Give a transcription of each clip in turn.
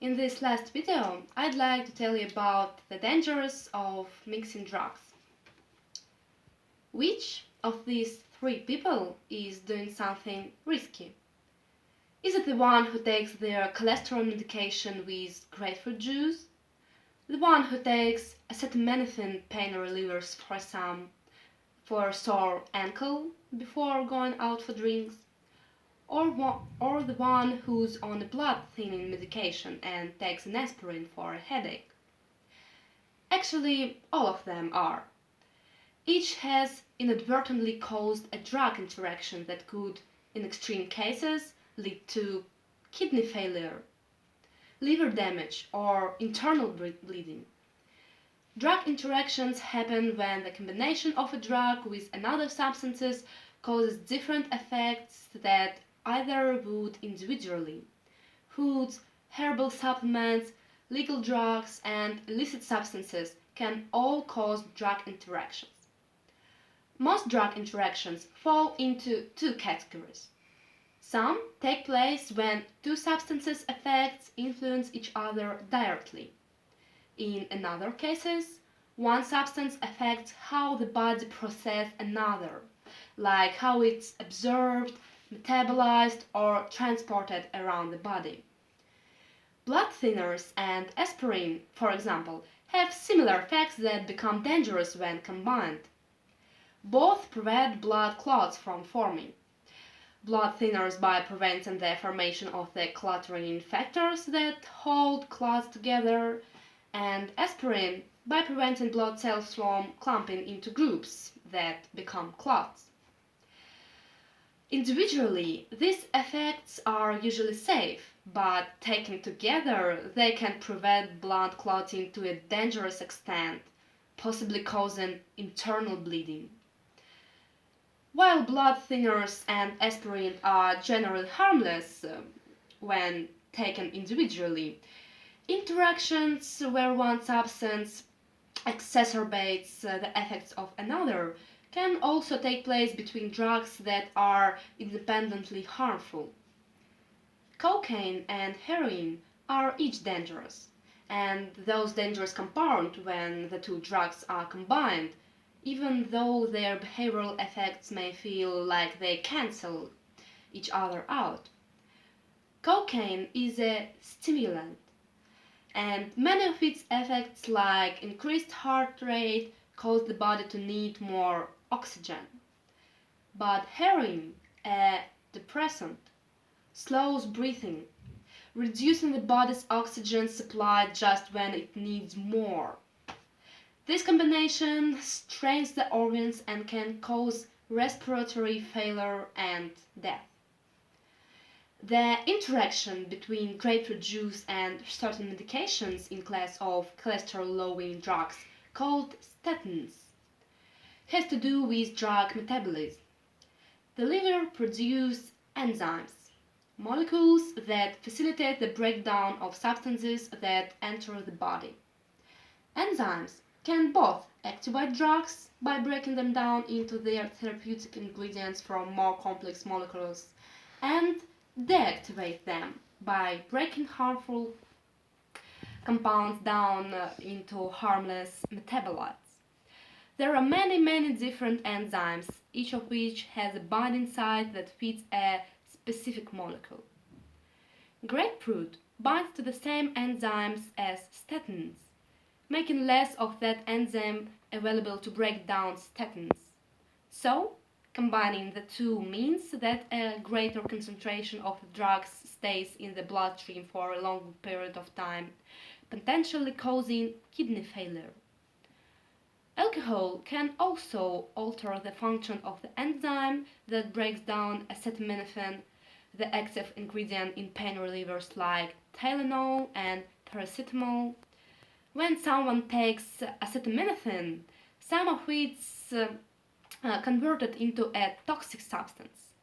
In this last video, I'd like to tell you about the dangers of mixing drugs. Which of these three people is doing something risky? Is it the one who takes their cholesterol medication with grapefruit juice? The one who takes acetaminophen pain relievers for a sore ankle before going out for drinks? Or the one who's on a blood thinning medication and takes an aspirin for a headache? Actually, all of them are. Each has inadvertently caused a drug interaction that could, in extreme cases, lead to kidney failure, liver damage, or internal bleeding. Drug interactions happen when the combination of a drug with another substances causes different effects that either would individually. Foods, herbal supplements, legal drugs, and illicit substances can all cause drug interactions. Most drug interactions fall into two categories. Some take place when two substances' effects influence each other directly. In other cases, one substance affects how the body processes another, like how it's absorbed, metabolized, or transported around the body. Blood thinners and aspirin, for example, have similar effects that become dangerous when combined. Both prevent blood clots from forming. Blood thinners by preventing the formation of the cluttering factors that hold clots together, and aspirin by preventing blood cells from clumping into groups that become clots. Individually, these effects are usually safe, but taken together, they can prevent blood clotting to a dangerous extent, possibly causing internal bleeding. While blood thinners and aspirin are generally harmless when taken individually, interactions where one substance exacerbates the effects of another can also take place between drugs that are independently harmful. Cocaine and heroin are each dangerous, and those dangers compound when the two drugs are combined, even though their behavioral effects may feel like they cancel each other out. Cocaine is a stimulant, and many of its effects, like increased heart rate, cause the body to need more oxygen. But heroin, a depressant, slows breathing, reducing the body's oxygen supply just when it needs more. This combination strains the organs and can cause respiratory failure and death. The interaction between grapefruit juice and certain medications in class of cholesterol-lowering drugs called statins has to do with drug metabolism. The liver produces enzymes, molecules that facilitate the breakdown of substances that enter the body. Enzymes can both activate drugs by breaking them down into their therapeutic ingredients from more complex molecules and deactivate them by breaking harmful compounds down into harmless metabolites. There are many different enzymes, each of which has a binding site that fits a specific molecule. Grapefruit binds to the same enzymes as statins, making less of that enzyme available to break down statins. So, combining the two means that a greater concentration of the drugs stays in the bloodstream for a longer period of time, potentially causing kidney failure. Alcohol can also alter the function of the enzyme that breaks down acetaminophen, the active ingredient in pain relievers like Tylenol and paracetamol. When someone takes acetaminophen, some of it's converted into a toxic substance.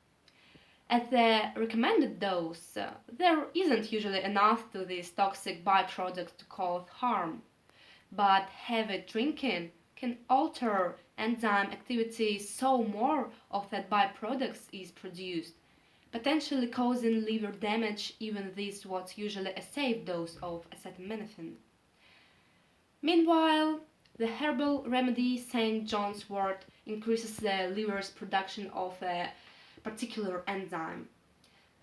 At the recommended dose, there isn't usually enough to these toxic byproducts to cause harm, but heavy drinking can alter enzyme activity so more of that byproducts is produced, potentially causing liver damage even with what's usually a safe dose of acetaminophen. Meanwhile, the herbal remedy St. John's wort increases the liver's production of a particular enzyme.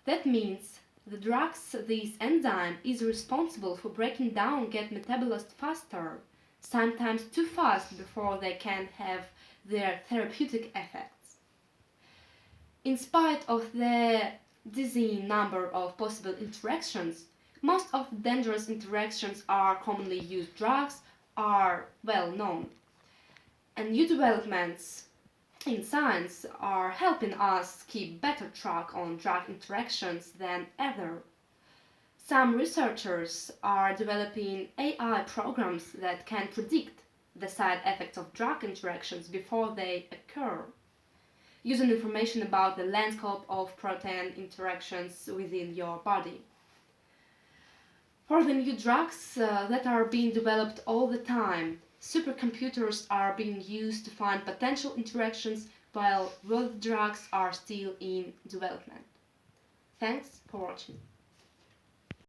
That means the drugs this enzyme is responsible for breaking down get metabolized faster, sometimes too fast before they can have their therapeutic effects. In spite of the dizzying number of possible interactions, most of the dangerous interactions are commonly used drugs are well known. And new developments in science are helping us keep better track on drug interactions than ever. Some researchers are developing AI programs that can predict the side effects of drug interactions before they occur, using information about the landscape of protein interactions within your body. For the new drugs that are being developed all the time, supercomputers are being used to find potential interactions while both drugs are still in development. Thanks for watching.